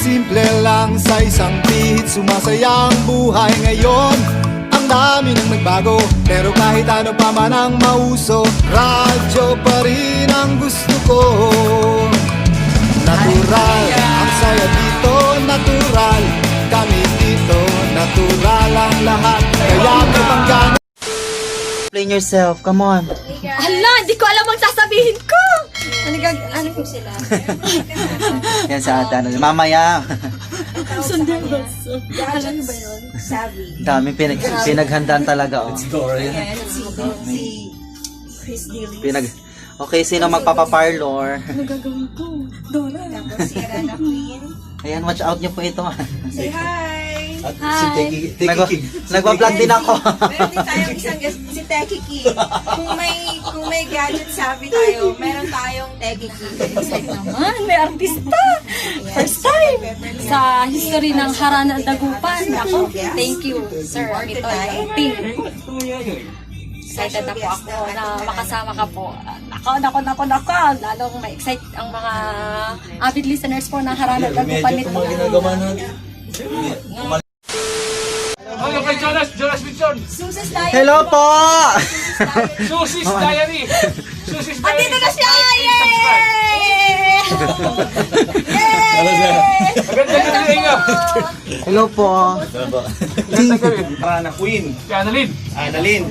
Simple lang sa isang pihit, sumasaya ang buhay ngayon. Ang dami nang nagbago, pero kahit ano pa man ang mauso, radyo pa rin ang gusto ko. Natural, ang saya dito, natural. Kami dito, natural ang lahat. Kaya may panggana. Explain yourself, come on. Hala, hindi ko alam ang sasabihin ko. Ano ko sila? Yan sa ate, mamaya. Sundan ba? Alam mo ba yun? Savvy. Dami pinaghandaan talaga. Oh. Ayan, si Chris Dilly. Okay, sino magpapaparlor? Ano gagawin ko? Dora. Tapos si Arana Queen. Ayan, watch out niyo po ito. Say hi! Hi. Nagwa-vlog din ako. Meron din tayong isang guest, si Techie King. Kung may gadget savvy tayo, meron tayong Techie King. Naman, may artista. First time sa history ng Harana Dagupan. Ako, thank you, Sir Mitoy. Team. Excited na po ako na makasama ka po. Nako. Lalong ma-excite ang mga avid listeners po ng Harana Dagupan nito. Hello kay Jonas Mitchon. Susis Diary. Hello po! Susie's Diary. Susie's Diary. Andito na siya! Magandang gabi sa inyo. Hello po. Magandang gabi. Arana Queen. Si Annalyn. Annalyn.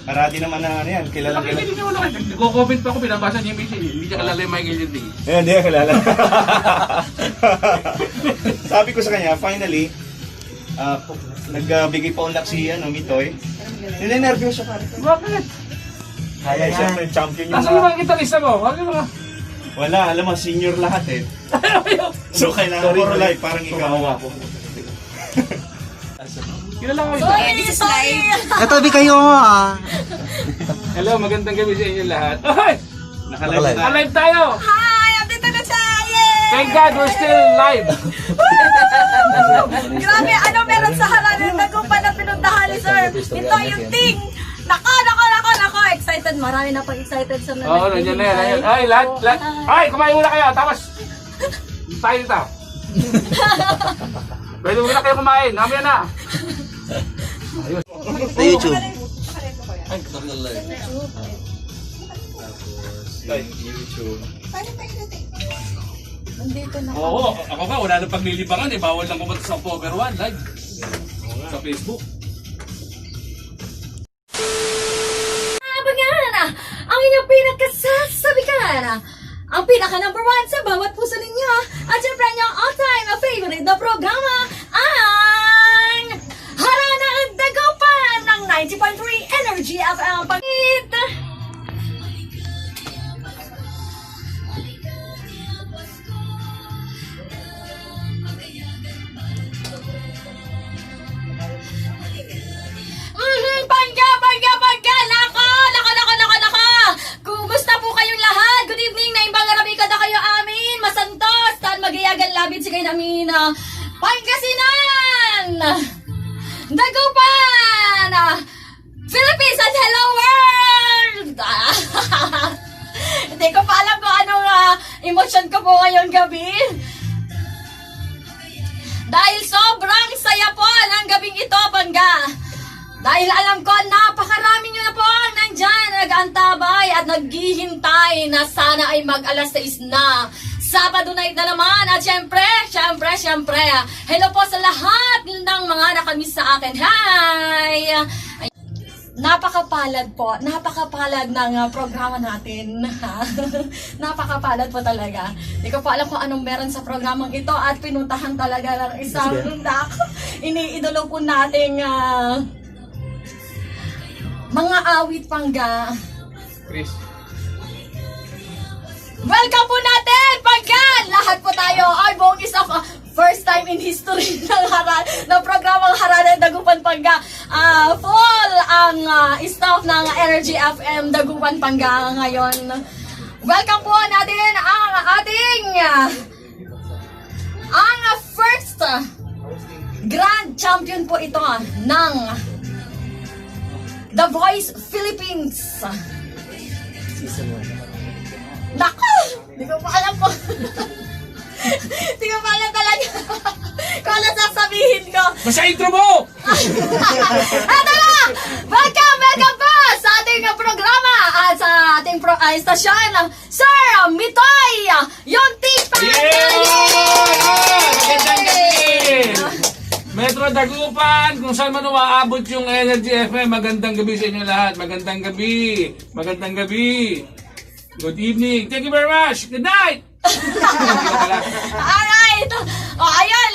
Parati naman na ano yan, kilalang kilala. Hindi naman ako. Nagko-comment pa ako, binabasa niya yung message. Hindi niya kalala yung Michael Jinding. Eh, hindi ka kilala. Sabi ko sa kanya, finally, nagbigay pa unlak si Mitoy. Ninenervyos siya pare. Bakit? Kaya siyempre champion yung Nasaan yung mga gitarista mo? Bakit mga? Wala, alam mo, senior lahat eh. So kailangan puro live, parang ikaw. Kilala ko ito. And this is live. Katabi kayo ah. Hello, magandang gabi sa inyo lahat. Ay! Nakalive na. Alive tayo! Hi! Andito na siya! Yay! Thank God, we're still live! Grabe, ano meron sa Harana Dagupan na pinuntahan ni Sir? Ito yung ting! Nako! Excited, marami na pang excited sa mga Oo, nandiyan na yan. Ay, lahat. Ay, kumain muna kayo. Tapos, tayo dito. Pwede muna kayo kumain. Mamaya na. Sa YouTube. Oo, ako ka. Wala nang paglilibangan eh. Bawal lang pumunta sa Cover One live. Sa Facebook. Abangan ang inyong pinakasasabikan, ang pinaka number one sa bawat puso ninyo, at syempre ang all-time favorite na programa, ang Harana Dagupan ng 90.3 Energy FM Pangit. Pagka, nako! Kumusta po kayong lahat? Good evening, naimbang arabi kada kayo amin, masantos, tan magiyagan labid sigay namin, Pangasinan! Dagupan! Philippines and hello world! Hindi ko pa alam kung anong emotion ko po ngayong gabi. Dahil sobrang saya po ng gabing ito, Pangga. Dahil alam ko, napakarami nyo na po ang nandyan, nag-antabay at naghihintay na sana ay mag-alas 6 na. Sabado night na naman at syempre, hello po sa lahat ng mga nakamiss sa akin. Hi! Napakapalad po, napakapalad ng programa natin. Napakapalad po talaga. Hindi ko po alam kung anong meron sa programang ito at pinuntahan talaga ng isang iniidolo po nating mga awit, Pangga. Chris. Welcome po natin, Pangga! Lahat po tayo ay buong isa first time in history ng programang Harana Dagupan Panga. Full ang staff ng Energy FM Dagupan Panga ngayon. Welcome po natin ang ating ang first grand champion po ito ng The Voice Philippines. Naku! Hindi ko pa alam po. Hindi ko pa alam talaga kung ano sasabihin ko. Basta intro mo! Ito na! Welcome po sa ating programa at sa ating istasyon, Sir Mitoy Yontipan! Magandang gabi! Metro Dagupan, kung saan man umaabot yung Energy FM, magandang gabi sa inyo lahat. Magandang gabi. Magandang gabi. Good evening. Thank you very much. Good night. Alright! O, ayun,